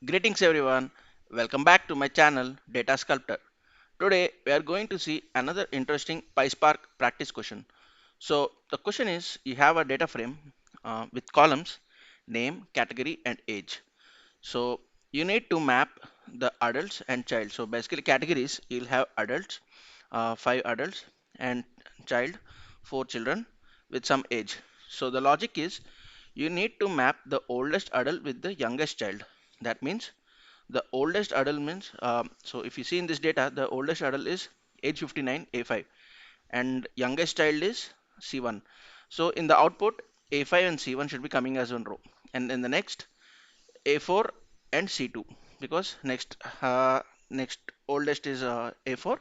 Greetings everyone, welcome back to my channel Data Sculptor. Today we are going to see another interesting PySpark practice question. So the question is you have a data frame with columns, name, category and age. So you need to map the adults and child. So basically categories you'll have adults, 5 adults and child, 4 children with some age. So the logic is you need to map the oldest adult with the youngest child. That means the oldest adult means, so if you see in this data, the oldest adult is age 59, A5, and youngest child is C1. So in the output, A5 and C1 should be coming as one row, and in the next, A4 and C2, because next oldest is A4,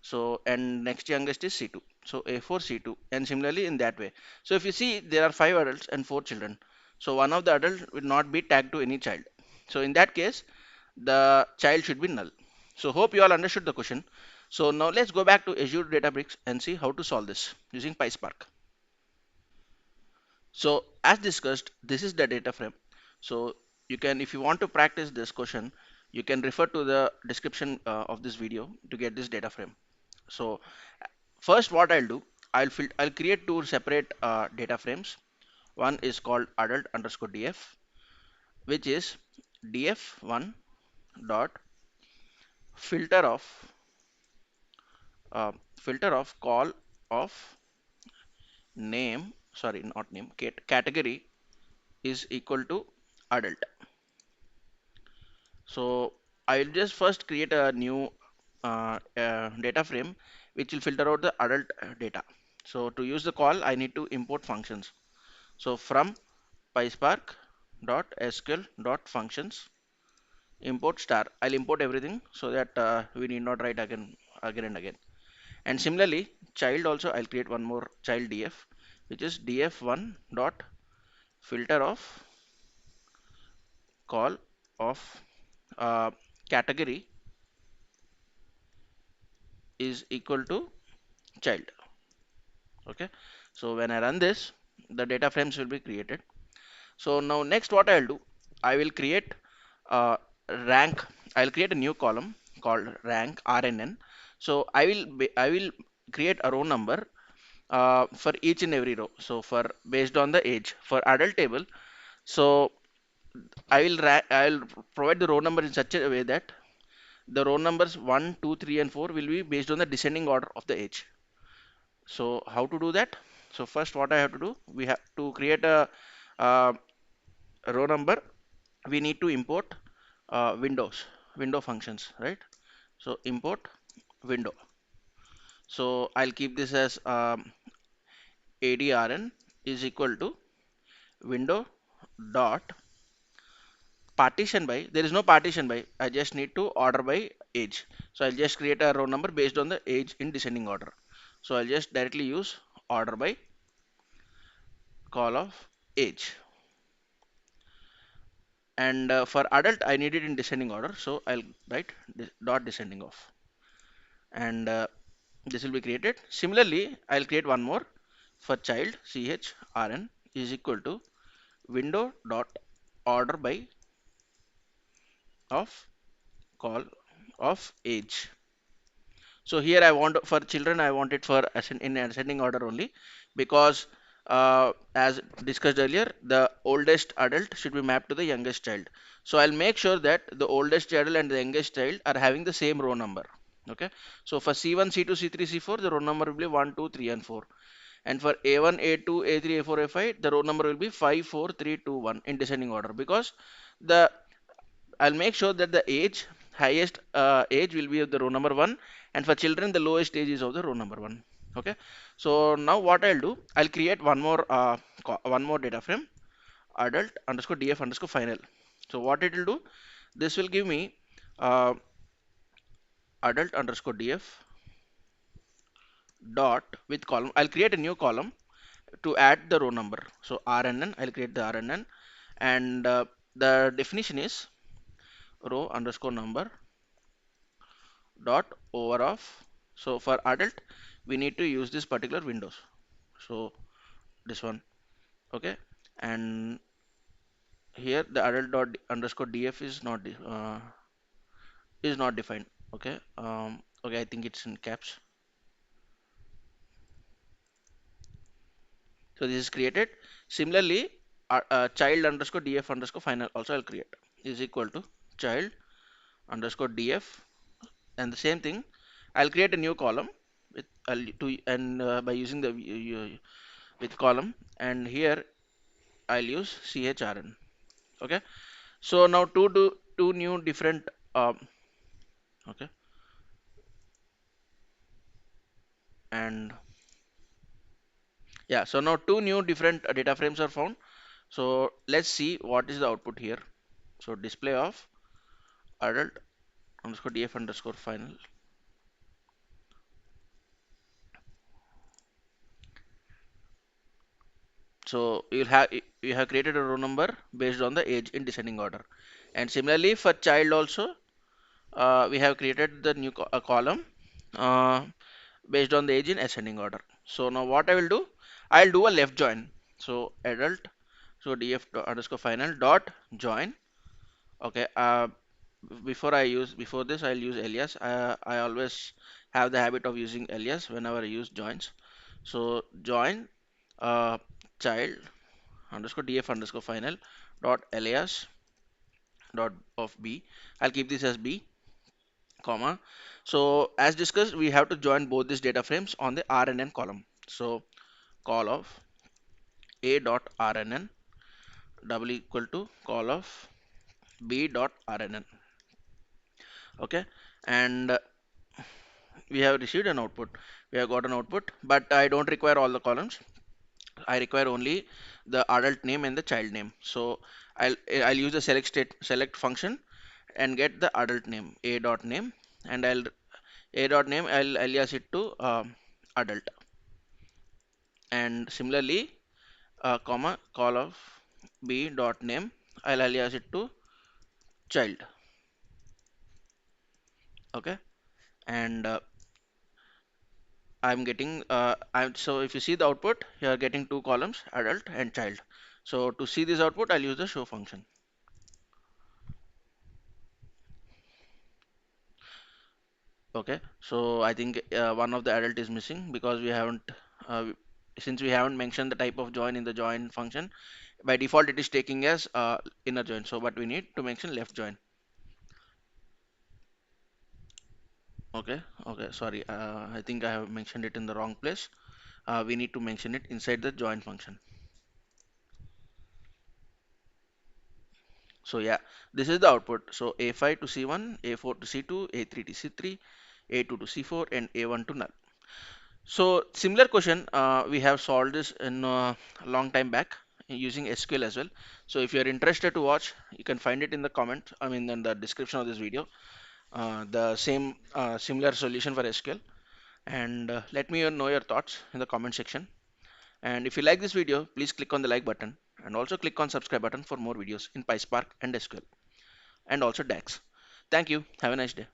so and next youngest is C2. So A4, C2, and similarly in that way. So if you see, there are 5 adults and 4 children. So one of the adult will not be tagged to any child. So in that case, the child should be null. So hope you all understood the question. So now let's go back to Azure Databricks and see how to solve this using PySpark. So as discussed, this is the data frame. So you can, if you want to practice this question, you can refer to the description of this video to get this data frame. So first what I'll do, I'll create two separate data frames. One is called adult underscore df, which is df1 dot filter of uh, call of name, sorry, not name, category is equal to adult. So I'll just first create a new data frame which will filter out the adult data. So to use the call, I need to import functions. So from PySpark dot sql dot functions import star. I'll import everything so that we need not write again and again. And similarly, child also I'll create one more child df, which is df1 dot filter of call of uh, category is equal to child. Okay, so when I run this, the data frames will be created. So now next what I'll do, I will create uh, rank. I'll create a new column called rank RNN. So I will create a row number for each and every row. So for based on the age for adult table. So I will provide the row number in such a way that the row numbers 1, 2, 3, and 4 will be based on the descending order of the age. So how to do that? So first what I have to do, we have to create uh, a row number. We need to import window functions, right? So import window. So I'll keep this as adrn is equal to window dot partition by, there is no partition by, I just need to order by age. So I'll just create a row number based on the age in descending order. So I'll just directly use order by call of age. And for adult I need it in descending order, so I'll write dot descending off, and this will be created. Similarly, I'll create one more for child chrn is equal to window dot order by of call of age. So here I want for children, I want it for in ascending order only, because as discussed earlier, the oldest adult should be mapped to the youngest child. So I'll make sure that the oldest child and the youngest child are having the same row number. Okay. So for C1, C2, C3, C4, the row number will be 1, 2, 3, and 4. And for A1, A2, A3, A4, A5, the row number will be 5, 4, 3, 2, 1 in descending order, because the I'll make sure that the age highest age will be of the row number 1, and for children the lowest age is of the row number 1. Okay, so now what I'll do, I'll create one more data frame adult underscore df underscore final. So what it will do, this will give me uh, adult underscore df dot with column. I'll create a new column to add the row number. So rnn, I'll create the rnn, and the definition is row underscore number dot over of. So for adult we need to use this particular windows, so this one. Okay, and here the adult dot underscore df is not defined. Okay. Okay, I think it's in caps. So this is created. Similarly, child underscore df underscore final also I'll create is equal to child underscore df, and the same thing I'll create a new column with to and by using the with column, and here I'll use chrn. Okay. So now two new different okay, and yeah, so now two new different data frames are found. So let's see what is the output here. So display of adult underscore df underscore final. So you have created a row number based on the age in descending order. And similarly for child also, we have created the new a column uh, based on the age in ascending order. So now what I will do, I'll do a left join. So adult, so df underscore final dot join. Okay. Before this I'll use alias. I always have the habit of using alias whenever I use joins. So join uh, child underscore df underscore final dot alias dot of b. I'll keep this as b, comma. So as discussed, we have to join both these data frames on the RNN column. So call of a dot RNN double equal to call of b dot RNN. Okay, and we have received an output. We have got an output, but I don't require all the columns. I require only the adult name and the child name. So I'll use the select function and get the adult name a dot name, and I'll alias it to adult, and similarly comma call of b dot name, I'll alias it to child. Okay, and I'm getting I'm so if you see the output, you are getting two columns, adult and child. So to see this output, I'll use the show function. Okay, so I think one of the adult is missing because we haven't uh, since we haven't mentioned the type of join in the join function. By default it is taking as inner join, so but we need to mention left join. Okay, okay, sorry, I think I have mentioned it in the wrong place. We need to mention it inside the join function. So yeah, this is the output. So a5 to c1, a4 to c2, a3 to c3, a2 to c4, and a1 to null. So similar question, we have solved this in a long time back using SQL as well. So if you're interested to watch, you can find it in the comment, I mean in the description of this video, the same similar solution for SQL. And let me know your thoughts in the comment section. And if you like this video, please click on the like button and also click on subscribe button for more videos in PySpark and SQL and also DAX. Thank you. Have a nice day.